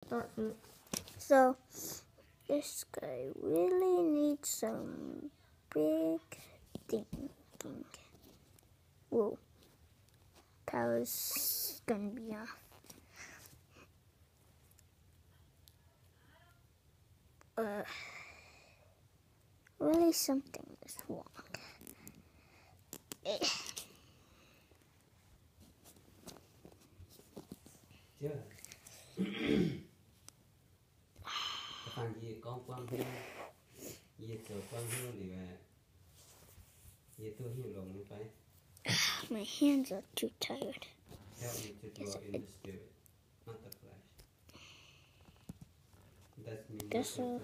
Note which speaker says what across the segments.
Speaker 1: Start it.
Speaker 2: So this guy really needs some big thing. Whoa. Power's gonna be off. Really something is wrong.
Speaker 3: Chưa. Các bạn gì con quang hiu, gì chỗ quang hiu thì về, gì tôi hiu lòng như vậy.
Speaker 2: My hands are too tired.
Speaker 3: Help me to grow in the spirit, not the flesh. That's me.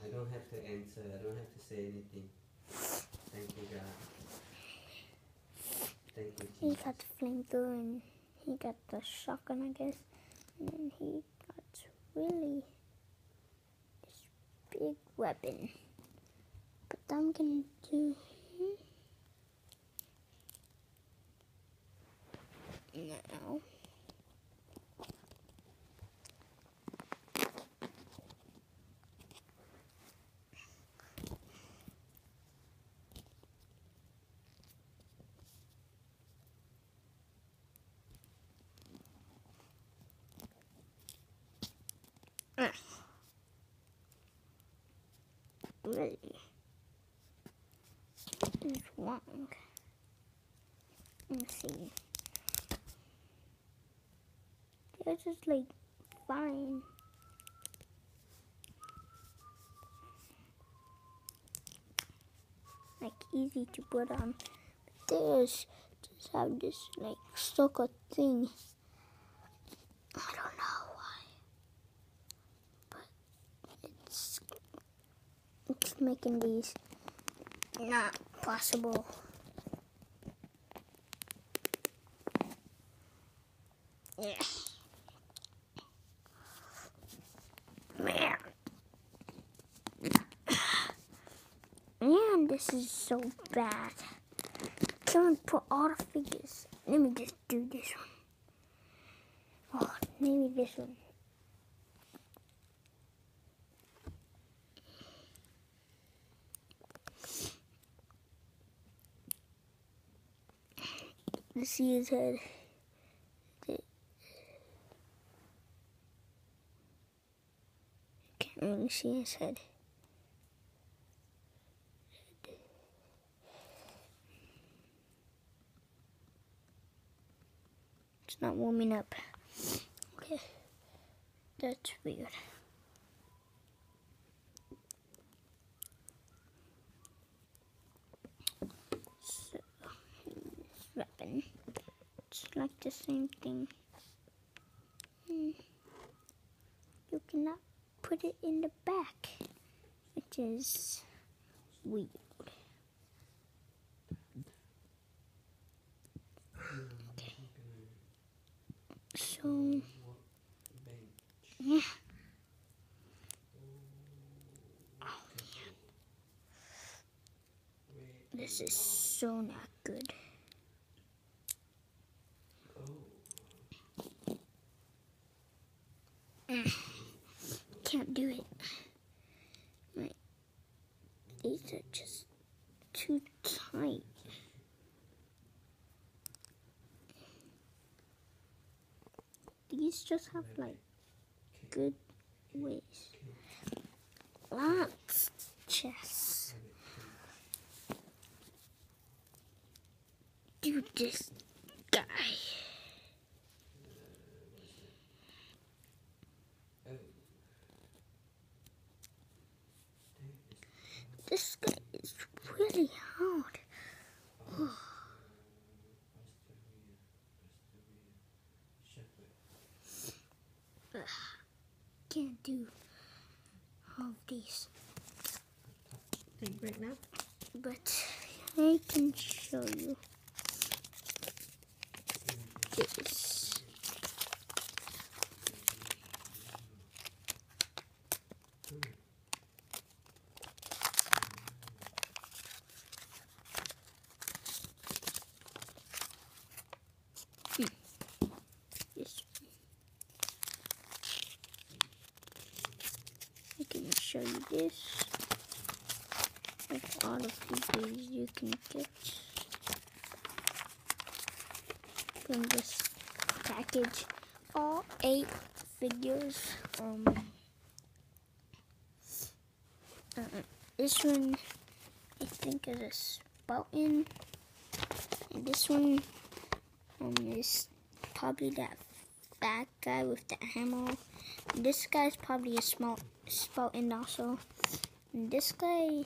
Speaker 3: I don't have to answer. I don't have to say anything. Thank you, God. Thank you, Jesus.
Speaker 2: He got the flamethrower and he got the shotgun, I guess. And then he got really this big weapon. But I'm gonna do now. Really is wrong. Let's see. They're just like fine. Like easy to put on. But there's just have this like sucker thing. I don't know why. But it's making these not possible. Yeah. Man, this is so bad. Can't put all the figures. Let me just do this one. Oh, maybe this one. Let's see his head. Can't really see his head. It's not warming up. Okay, that's weird. So, this weapon. It's like the same thing. You cannot put it in the back, which is weird. Okay. So, yeah. Oh man. This is so not good. Can't do it. These are just too tight. These just have like good ways. Lots chess. Do this guy. This guy is really hard. Can't do all of these.
Speaker 1: Take a break now.
Speaker 2: But I can show you this. This can show you this. With all the figures you can get from this package. All 8 figures. This one I think is a Spartan, and this one is probably that bad guy with the hammer. And this guy's probably a small Spartan also. And this guy,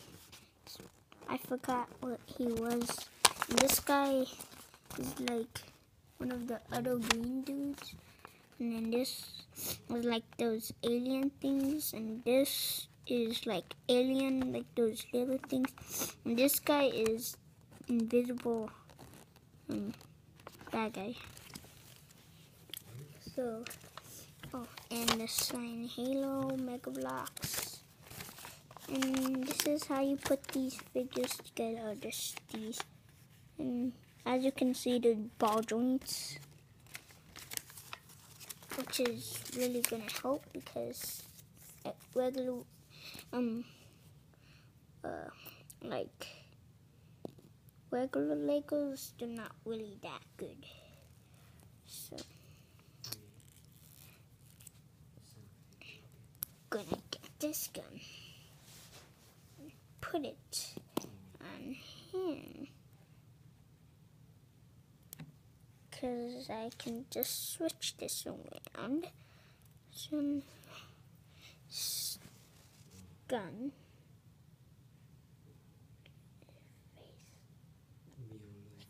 Speaker 2: I forgot what he was. And this guy is like one of the other green dudes. And then this was like those alien things. And this is like alien, like those little things. And this guy is invisible. Bad guy. So, and the sign Halo Mega Blocks. And this is how you put these figures together, just these. And as you can see, the ball joints, which is really gonna help because regular, like regular Legos, they're not really that good. So, gonna get this gun, put it on him, because I can just switch this around. Some gun.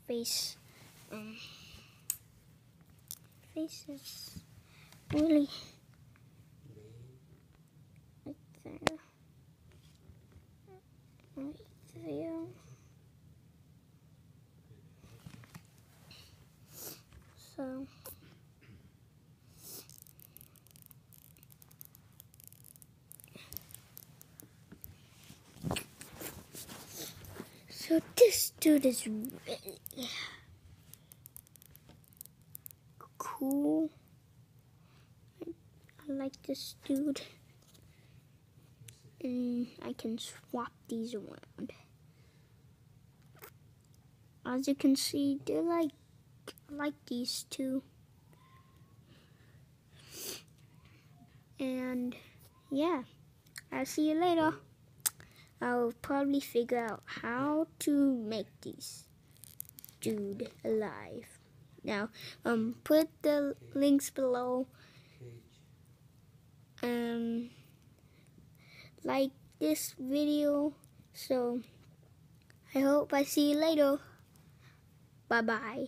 Speaker 2: Face is really right there. Right there. So this dude is really cool. I like this dude. And I can swap these around. As you can see, they're like these two. And yeah, I'll see you later. I'll probably figure out how to make these dude alive. Now, put the links below. Like this video. So, I hope I see you later. Bye-bye.